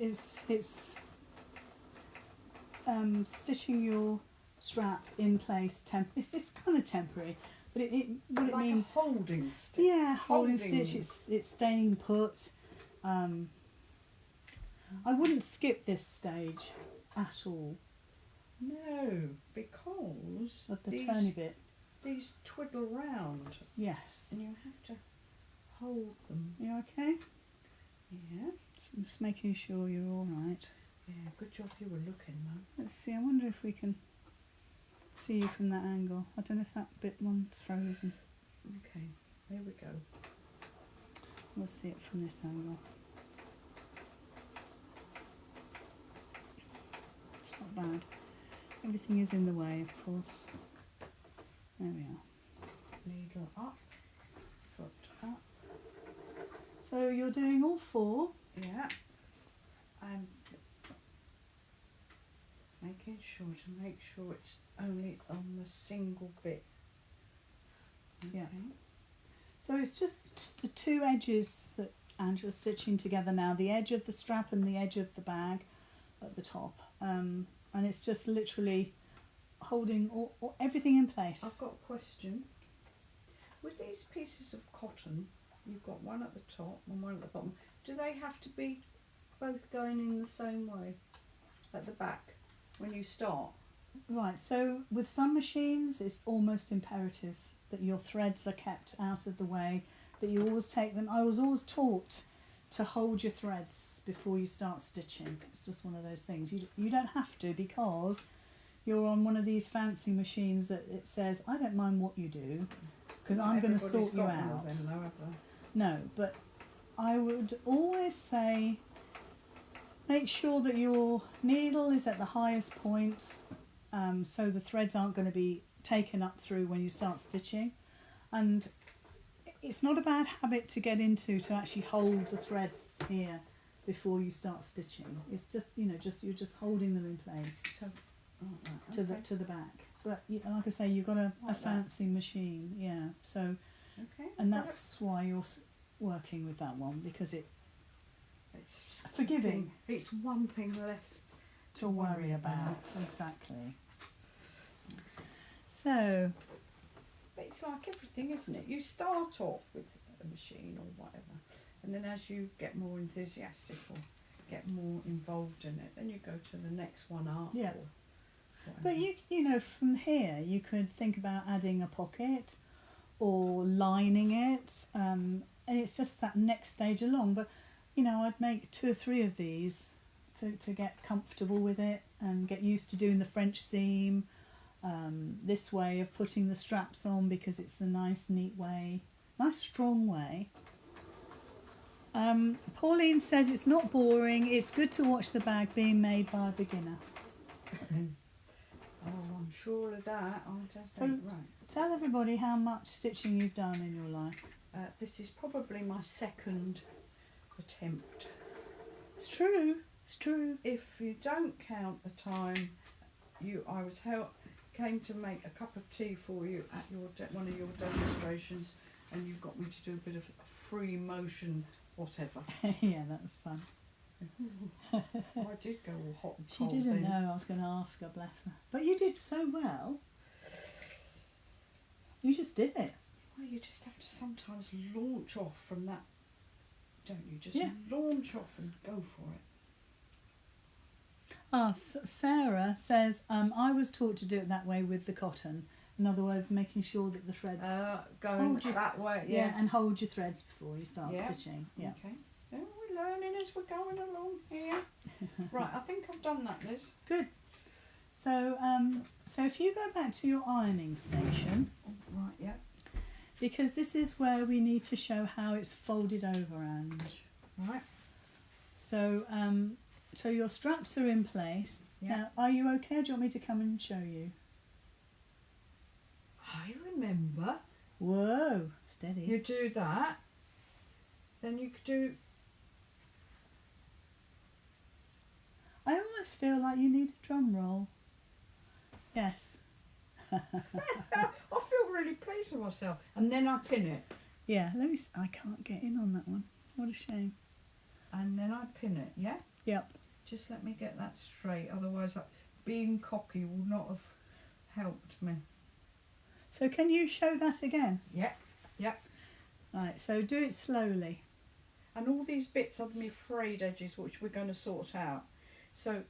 it's stitching your strap in place. It's kind of temporary, but what it Like means. a holding stitch. Yeah, holding Holding. stitch. It's staying put. I wouldn't skip this stage at all No, because of the these, turny bit. these twiddle round Yes. and you have to hold them. You okay? Yeah. Just making sure you're all right. Yeah, good job you were looking, Mum. Let's see, I wonder if we can see you from that angle. I don't know if that bit one's frozen. Okay, there we go. We'll see it from this angle. It's not bad. Everything is in the way, of course. There we are. Needle up, foot up. So you're doing all four. Yeah. And making sure to make sure it's only on the single bit. Yeah. Okay. So it's just the two edges that Angela's stitching together now, the edge of the strap and the edge of the bag at the top. And it's just literally holding everything in place. I've got a question. With these pieces of cotton, you've got one at the top and one at the bottom. Do they have to be both going in the same way at the back when you start? Right, so with some machines it's almost imperative that your threads are kept out of the way, that you always take them. I was always taught to hold your threads before you start stitching. It's just one of those things. You don't have to, because you're on one of these fancy machines that it says, I don't mind what you do, because I'm going to sort you out. No, but I would always say make sure that your needle is at the highest point, so the threads aren't going to be taken up through when you start stitching. And it's not a bad habit to get into, to actually hold the threads here before you start stitching. It's just, you're just holding them in place to the back. But like I say, you've got a fancy machine, yeah. So, and that's why you're working with that one, because it's forgiving. It's one thing less to worry about. Exactly. So, but it's like everything, isn't it? You start off with a machine or whatever, and then as you get more enthusiastic or get more involved in it, then you go to the next one up. Yeah. Or but from here you could think about adding a pocket or lining it, and it's just that next stage along. But I'd make 2 or 3 of these to get comfortable with it and get used to doing the French seam. This way of putting the straps on, because it's a nice neat way, nice strong way. Pauline says it's not boring, it's good to watch the bag being made by a beginner. Oh, I'm sure of that. Right. Tell everybody how much stitching you've done in your life. This is probably my second attempt. It's true. It's true. If you don't count the time I came to make a cup of tea for you at one of your demonstrations, and you got me to do a bit of free motion, whatever. Yeah, that was fun. I did go all hot and She cold. didn't know I was going to ask her, bless her. But you did so well. You just did it. Well, you just have to sometimes launch off from that, don't you? Just Yeah. launch off and go for it. Sarah says, I was taught to do it that way with the cotton. In other words, making sure that the threads going that way, yeah, and hold your threads before you start stitching. Yeah. Okay. Oh, we're learning as we're going along here. Right, I think I've done that, Liz. Good. So, so if you go back to your ironing station, Right, yeah. because this is where we need to show how it's folded over, Ange. Right. So, so your straps are in place. Yeah. Now, are you okay? Or do you want me to come and show you? I remember. Whoa, steady. You do that, then you could do. I almost feel like you need a drum roll. Yes. I feel really pleased with myself, and then I pin it, Yeah, let me. I can't get in on that one. What a shame. and then I pin it. Yeah. Yep. Just let me get that straight, otherwise being cocky will not have helped me. So can you show that again? Yep. Yep. Right. So do it slowly. And all these bits are my frayed edges, which we're going to sort out. So,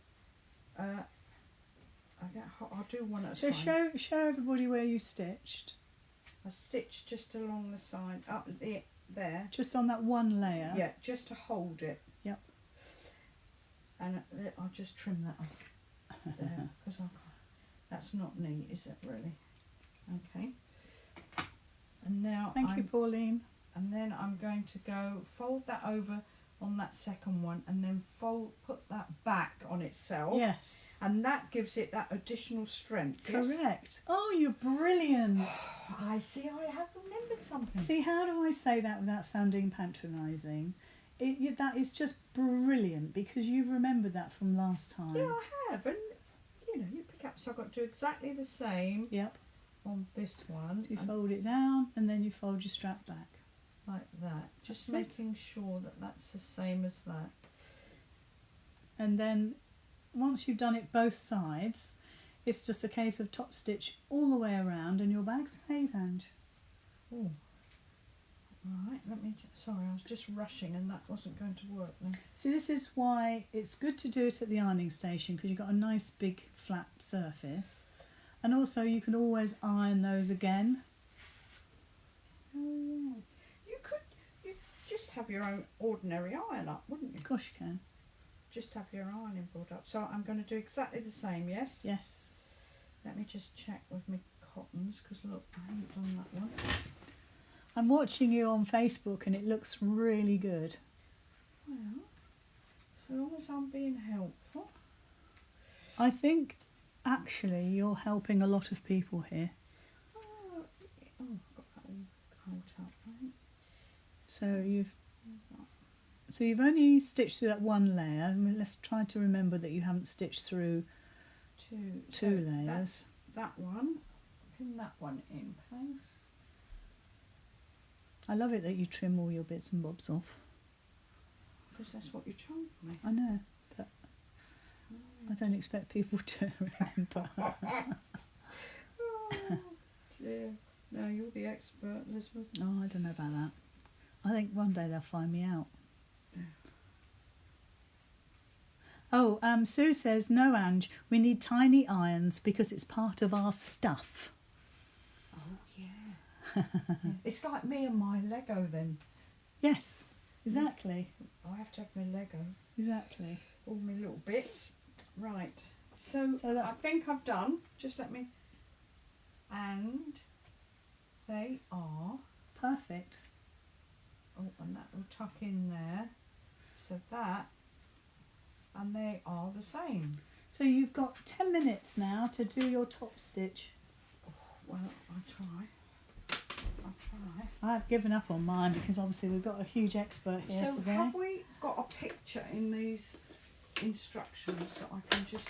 I'll do one at a So time. show everybody where you stitched. I stitch just along the side, up there. Just on that one layer? Yeah, just to hold it. Yep. And I'll just trim that off there, because that's not neat, is it, really? Okay. And now Thank you, Pauline. And then I'm going to go fold that over on that second one, and then put that back on itself. Yes. And that gives it that additional strength. Correct. Yes? Oh, you're brilliant. I see, I have remembered something. See, how do I say that without sounding patronising? That is just brilliant, because you've remembered that from last time. Yeah, I have. And, you know, you pick up, so I've got to do exactly the same. Yep. On this one. So you fold it down, and then you fold your strap back. Like that. Just That's making sure that that's the same as that. And then once you've done it both sides, it's just a case of top stitch all the way around, and your bag's made, Ange. Oh. Right, sorry, I was just rushing and that wasn't going to work then. See, this is why it's good to do it at the ironing station, because you've got a nice big flat surface. And also you can always iron those again. You just have your own ordinary iron up, wouldn't you? Of course you can. Just have your ironing board up. So I'm going to do exactly the same, yes? Yes. Let me just check with my cottons, because look, I haven't done that one. I'm watching you on Facebook and it looks really good. Well, as long as I'm being helpful. I think actually you're helping a lot of people here. Oh, I've got that all cut up, right? So you've only stitched through that one layer. I mean, let's try to remember that you haven't stitched through two layers. That one, pin that one in place. I love it that you trim all your bits and bobs off. Because that's what you told me. I know, but I don't expect people to remember. Oh, dear. No, you're the expert, Elizabeth. Oh, I don't know about that. I think one day they'll find me out. Oh, Sue says, no, Ange, we need tiny irons because it's part of our stuff. Oh, yeah. It's like me and my Lego then. Yes, exactly. I have to have my Lego. Exactly. All my little bits. Right. So that's I think I've done. Just let me... And they are... Perfect. Oh, and that will tuck in there. So that... And they are the same. So you've got 10 minutes now to do your top stitch. Oh, well, I'll try. I've given up on mine because obviously we've got a huge expert here so today. Have we got a picture in these instructions that I can just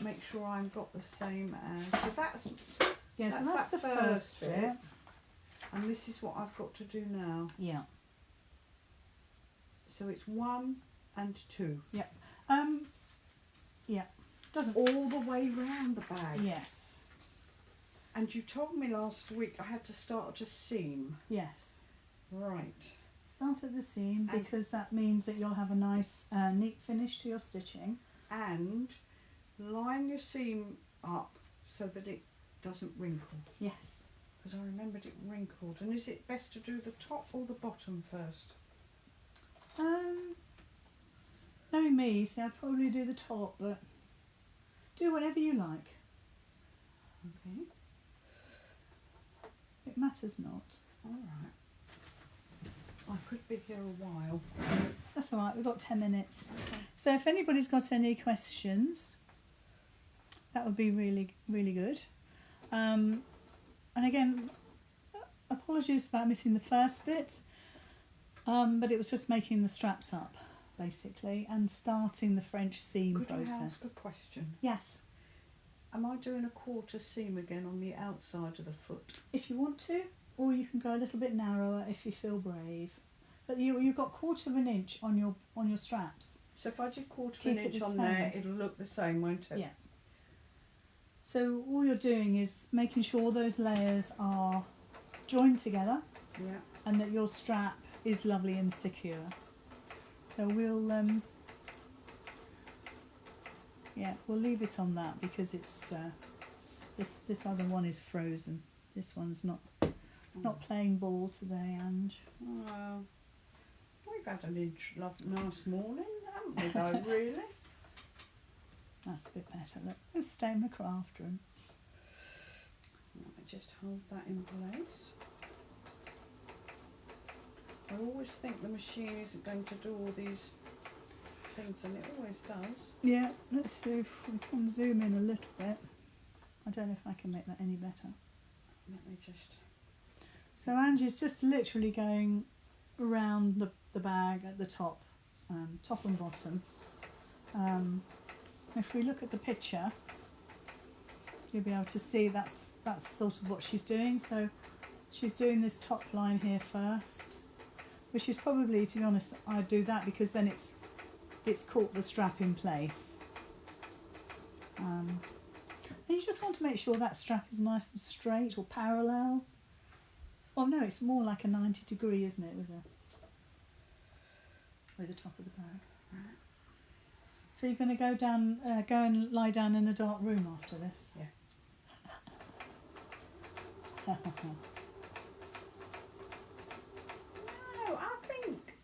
make sure I've got the same as... So that's that's the first bit. And this is what I've got to do now. Yeah. So it's 1 and 2. Yep. Yeah. Doesn't all the way round the bag. Yes. And you told me last week I had to start at a seam. Yes. Right. Start at the seam because that means that you'll have a nice neat finish to your stitching. And line your seam up so that it doesn't wrinkle. Yes. Because I remembered it wrinkled. And is it best to do the top or the bottom first? Knowing me, see, I'd probably do the top, but do whatever you like. Okay. It matters not. All right. I could be here a while. That's all right, we've got 10 minutes. Okay. So if anybody's got any questions, that would be really, really good. And again, apologies about missing the first bit, but it was just making the straps up, basically, and starting the French seam process. Could I ask a question? Yes. Am I doing a quarter seam again on the outside of the foot? If you want to, or you can go a little bit narrower if you feel brave. But you've got 1/4 inch on your straps. So if I do 1/4 Keep it inch the on same. there, it'll look the same, won't it? Yeah. So all you're doing is making sure those layers are joined together. Yeah. And that your strap is lovely and secure. So we'll we'll leave it on that because it's this other one is frozen. This one's not Not playing ball today, Ange. Well, we've had an nice morning, haven't we, though, really? That's a bit better. Look, let's stay in the craft room. Let me just hold that in place. I always think the machine isn't going to do all these things, and it always does. Yeah, let's see if we can zoom in a little bit. I don't know if I can make that any better. Let me just... So Angie's just literally going around the bag at the top, top and bottom. If we look at the picture, you'll be able to see that's sort of what she's doing. So she's doing this top line here first, which is probably, to be honest, I'd do that because then it's caught the strap in place. And you just want to make sure that strap is nice and straight or parallel. Oh no, it's more like a 90 degree, isn't it, with the top of the bag. Right. So you're going to go and lie down in a dark room after this? Yeah. No, I think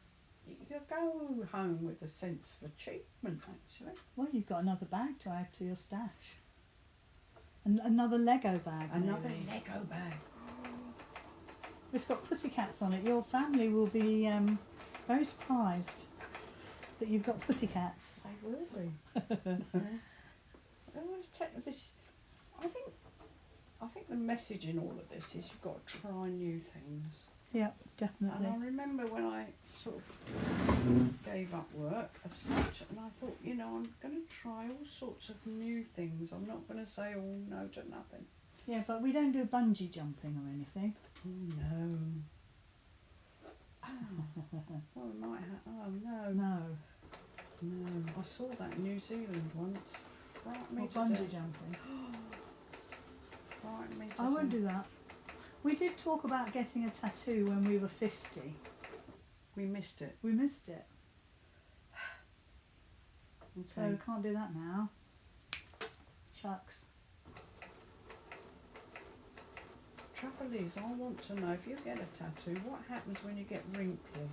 you go home with a sense of achievement, actually. Well, you've got another bag to add to your stash. Another Lego bag. Another maybe. Lego bag. It's got pussycats on it. Your family will be very surprised that you've got pussycats. They will be. I want to take this. I think the message in all of this is you've got to try new things. Yeah, definitely. And I remember when I sort of gave up work of such, and I thought, you know, I'm going to try all sorts of new things. I'm not going to say all no to nothing. Yeah, but we don't do bungee jumping or anything. Oh no. Oh, we might have. Oh no. No. No. I saw that in New Zealand once. Frightened me Or to bungee death. jumping. Frightened me to I won't death. do that. We did talk about getting a tattoo when we were 50. We missed it. We missed it. So Okay. can't do that now. Shucks. Trouble is, I want to know if you get a tattoo, what happens when you get wrinkly?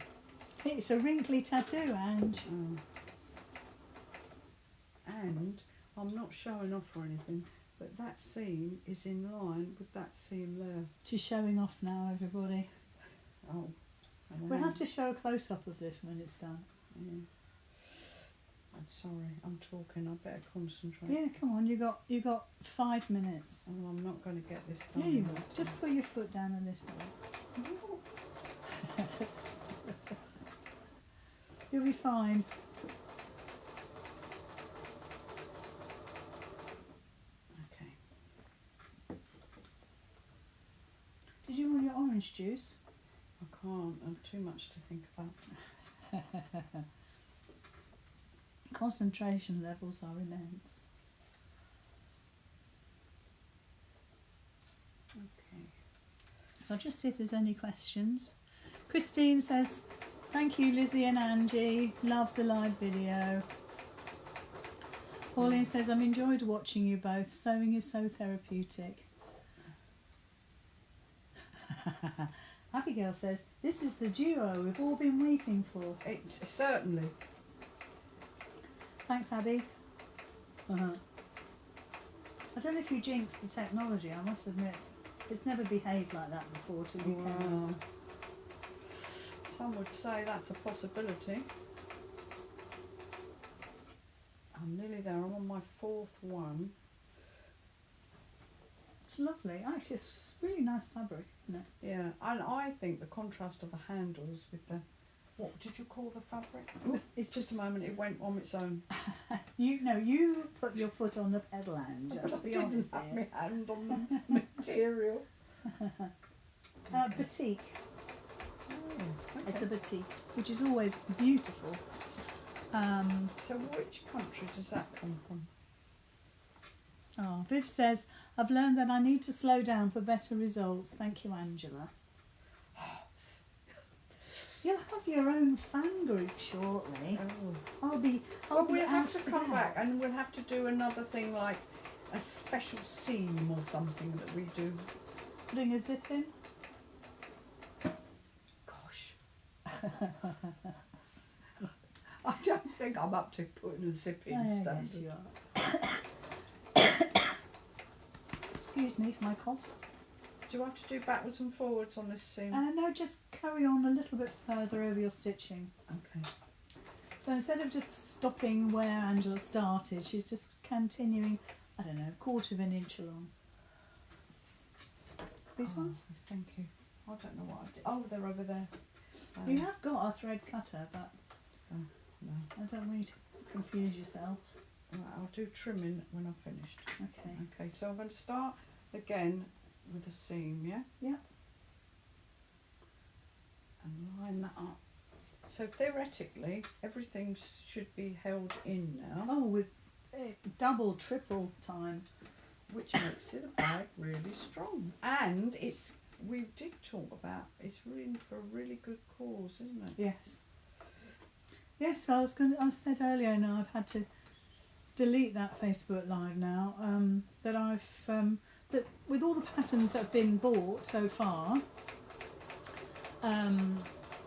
It's a wrinkly tattoo, Ange. And I'm not showing off or anything, but that seam is in line with that seam there. She's showing off now, everybody. Oh. We'll have to show a close-up of this when it's done. Yeah. I'm sorry, I'm talking, I better concentrate. Yeah, come on, you got 5 minutes. Oh, I'm not going to get this done. Yeah, you will. Just put your foot down a little bit. You'll be fine. Okay. Did you want your orange juice? I can't, I've too much to think about. Concentration levels are immense. Okay. So I'll just see if there's any questions. Christine says, thank you Lizzie and Angie, love the live video. Pauline says, I've enjoyed watching you both, sewing is so therapeutic. Abigail says, this is the duo we've all been waiting for. It's certainly. Thanks, Abby. I don't know if you jinxed the technology, I must admit. It's never behaved like that before till you came on. Some would say that's a possibility. I'm nearly there, I'm on my 4th one. It's lovely. Actually, it's really nice fabric, isn't it? Yeah, and I think the contrast of the handles with the, what did you call the fabric? It's Just a moment, it went on its own. You put your foot on the pedal, Ange. Let's be honest I didn't here. have my hand on the material. Batik. Oh, okay. It's a batik, which is always beautiful. So which country does that come from? Oh, Viv says, I've learned that I need to slow down for better results. Thank you, Angela. You'll have your own fan group shortly. Oh. I'll be We'll have asked to come out. back and we'll have to do another thing like a special seam or something that we do. Putting a zip in. I don't think I'm up to putting a zip in Yes, standard. you are. Excuse me for my cough. Do I have to do backwards and forwards on this seam? No, just carry on a little bit further over your stitching. Okay. So instead of just stopping where Angela started, she's just continuing, I don't know, 1/4 inch along. These ones? Thank you. I don't know what I did. Oh, they're over there. You have got a thread cutter, but No. I don't want you to confuse yourself. Right, I'll do trimming when I've finished. Okay. Okay, so I'm going to start again with the seam, yeah? Yeah. And line that up. So theoretically, everything should be held in now, Oh, with double, triple time. which makes it a bag really strong. And we did talk about, it's really for a really good cause, isn't it? Yes. Yes, I said earlier now I've had to delete that Facebook Live now. That with all the patterns that have been bought so far,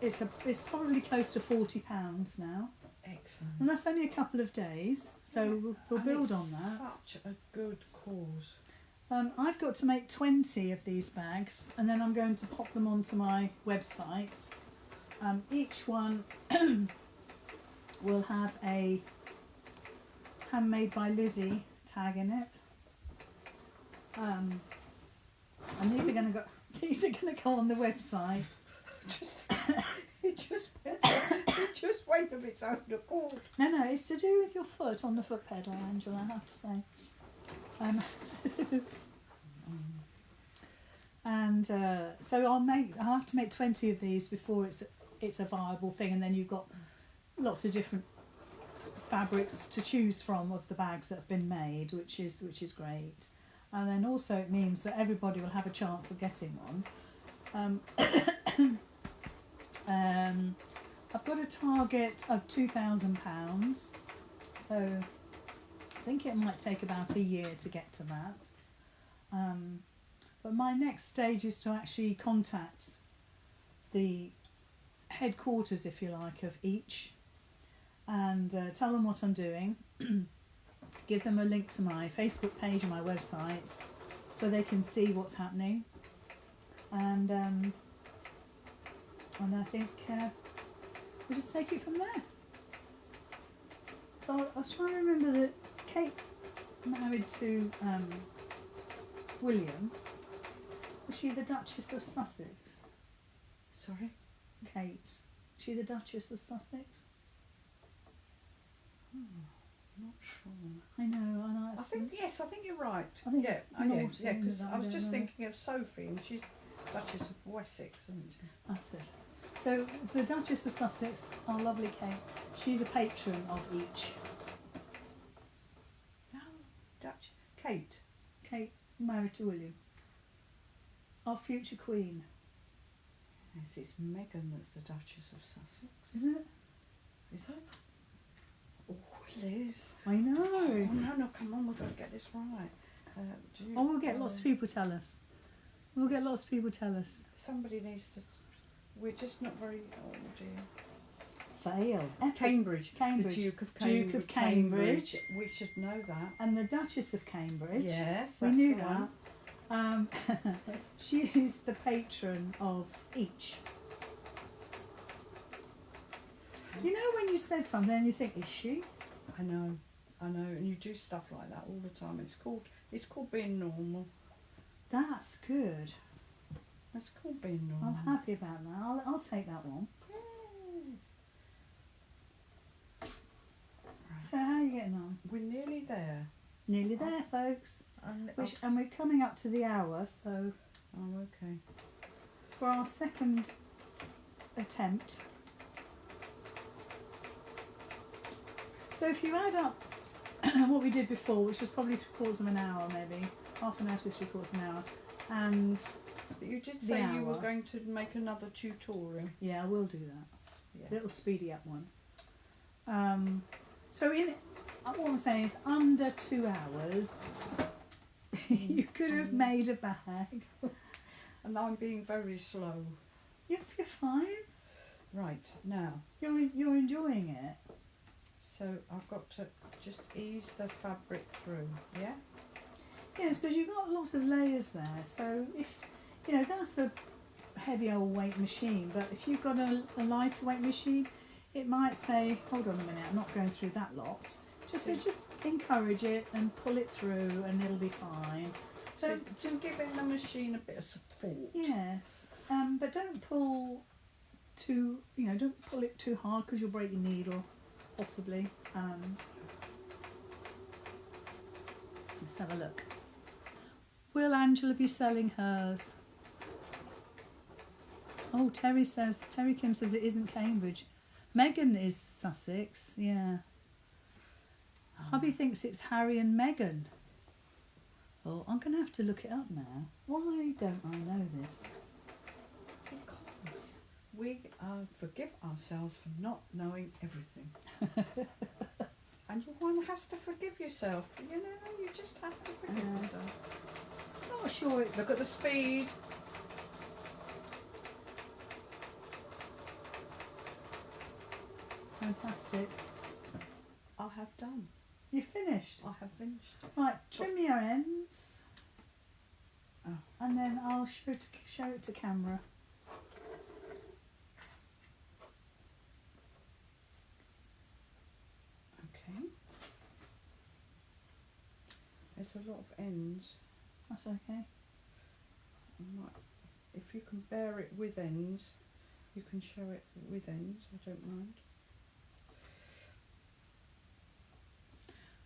it's probably close to £40 now, Excellent. and that's only a couple of days. So we'll And build it's on that. Such a good cause. I've got to make 20 of these bags, and then I'm going to pop them onto my website. Each one will have a handmade by Lizzy tag in it, and these are going to go on the website. It just went of its own accord. No, it's to do with your foot on the foot pedal, Angela, I have to say. And so I'll have to make 20 of these before it's a viable thing, and then you've got lots of different fabrics to choose from of the bags that have been made, which is great. And then also it means that everybody will have a chance of getting one. I've got a target of £2,000, so I think it might take about a year to get to that. But my next stage is to actually contact the headquarters, if you like, of each, and tell them what I'm doing, give them a link to my Facebook page and my website so they can see what's happening, and I think we'll just take it from there. So I was trying to remember that Kate married to William. Was she the Duchess of Sussex? Sorry? Kate. She the Duchess of Sussex? Not sure. I know, and I think you're right. I think yeah, it's yeah, naughty, because but I was don't just know. thinking of Sophie, and she's Duchess of Wessex, isn't she? That's it. So the Duchess of Sussex, our lovely Kate, she's a patron of each. No, Kate. Kate married to William. Our future queen. Yes, it's Meghan that's the Duchess of Sussex. Is it? Is it? Oh, Liz. I know. Oh, no, come on, we've got to get this right. We'll get lots of people tell us. We'll get lots of people tell us. Somebody needs to... We're just not very... Oh, dear. Fail. Cambridge. Cambridge. The Duke of Cambridge. Duke of Cambridge. We should know that. And the Duchess of Cambridge. Yes, we that's knew the that. one. She is the patron of each. You know when you said something and you think, is she? I know, and you do stuff like that all the time. It's called being normal. That's good. It's called being normal. I'm happy about that. I'll take that one. Yes. So how are you getting on? We're nearly there. Nearly there, folks. And And we're coming up to the hour, so oh, okay. for our second attempt. So if you add up what we did before, which was probably 3/4 of an hour, maybe half an hour to 3/4 of an hour, and But you did The say you were hour. going to make another tutorial. yeah, we'll do that. Yeah. Little speedy up one. So what I'm saying is under 2 hours, you could have made a bag. And I'm being very slow. You're fine. Right, now, You're enjoying it. so I've got to just ease the fabric through, yeah? Yes, because you've got a lot of layers there. So if you know that's a heavy old weight machine, but if you've got a lighter weight machine, it might say, hold on a minute, I'm not going through that lot. Just encourage it and pull it through, and it'll be fine. So just giving the machine a bit of support. Yes, but don't pull too. Don't pull it too hard because you'll break your needle, possibly. Let's have a look. Will Angela be selling hers? Oh, Terry Kim says it isn't Cambridge. Megan is Sussex, yeah. Hubby thinks it's Harry and Meghan. Oh, I'm going to have to look it up now. Why don't I know this? Because we forgive ourselves for not knowing everything. And one has to forgive yourself. You just have to forgive yourself. Not sure it's... Look at the speed. Fantastic. I have done. You finished? I have finished. Right, trim your ends. Oh. And then I'll show it to camera. Okay. There's a lot of ends. That's okay. If you can bear it with ends, you can show it with ends. I don't mind.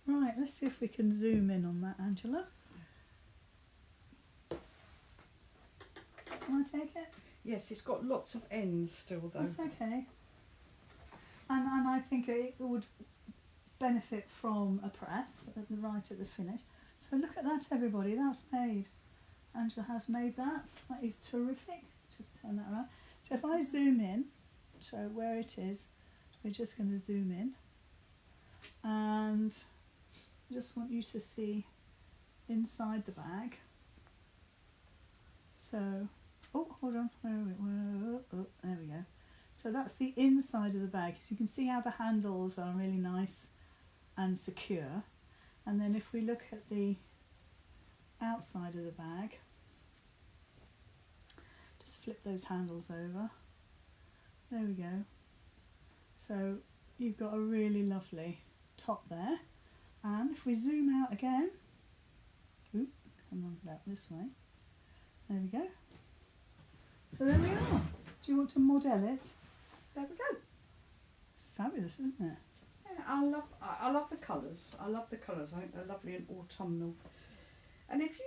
Right, let's see if we can zoom in on that, Angela. Can I take it? Yes, it's got lots of ends still though. That's okay. And I think it would benefit from a press right at the finish. So look at that, everybody. That's made. Angela has made that. That is terrific. Just turn that around. So if I zoom in, so where it is, we're just going to zoom in. And I just want you to see inside the bag. So, oh, hold on. Oh, there we go. So that's the inside of the bag. So you can see how the handles are really nice and secure. And then if we look at the outside of the bag, just flip those handles over. There we go. So you've got a really lovely top there. And if we zoom out again, come on, about this way. There we go. So there we are. Do you want to model it? There we go. It's fabulous, isn't it? Yeah, I love the colours. I love the colours. I think they're lovely and autumnal. And if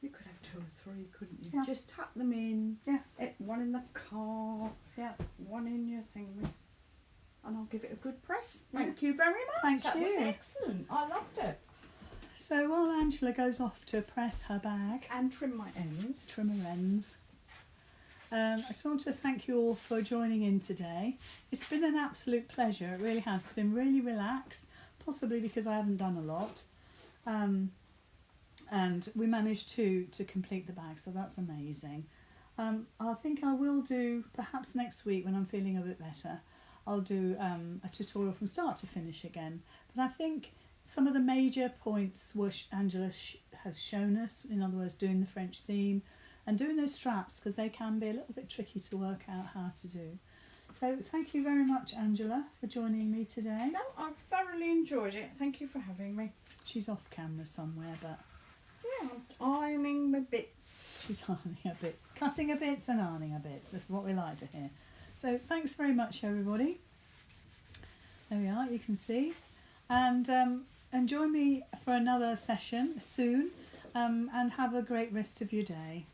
you could have 2 or 3, couldn't you? Yeah. Just tuck them in. Yeah. One in the car. Yeah. One in your thing. And I'll give it a good press. Thank you very much. Thank that you. was excellent. I loved it. So while Angela goes off to press her bag, And trim my ends. trim her ends, I just want to thank you all for joining in today. It's been an absolute pleasure. It really has. It's been really relaxed, possibly because I haven't done a lot. And we managed to complete the bag, so that's amazing. I think I will do, perhaps next week when I'm feeling a bit better, I'll do a tutorial from start to finish again. But I think some of the major points which Angela has shown us, in other words, doing the French seam and doing those straps, because they can be a little bit tricky to work out how to do. So thank you very much, Angela, for joining me today. No, I've thoroughly enjoyed it. Thank you for having me. She's off camera somewhere, but Yeah, I'm ironing my bits. she's ironing her bit, cutting her bits and ironing her bits. This is what we like to hear. So thanks very much, everybody. There we are, you can see. And join me for another session soon, and have a great rest of your day.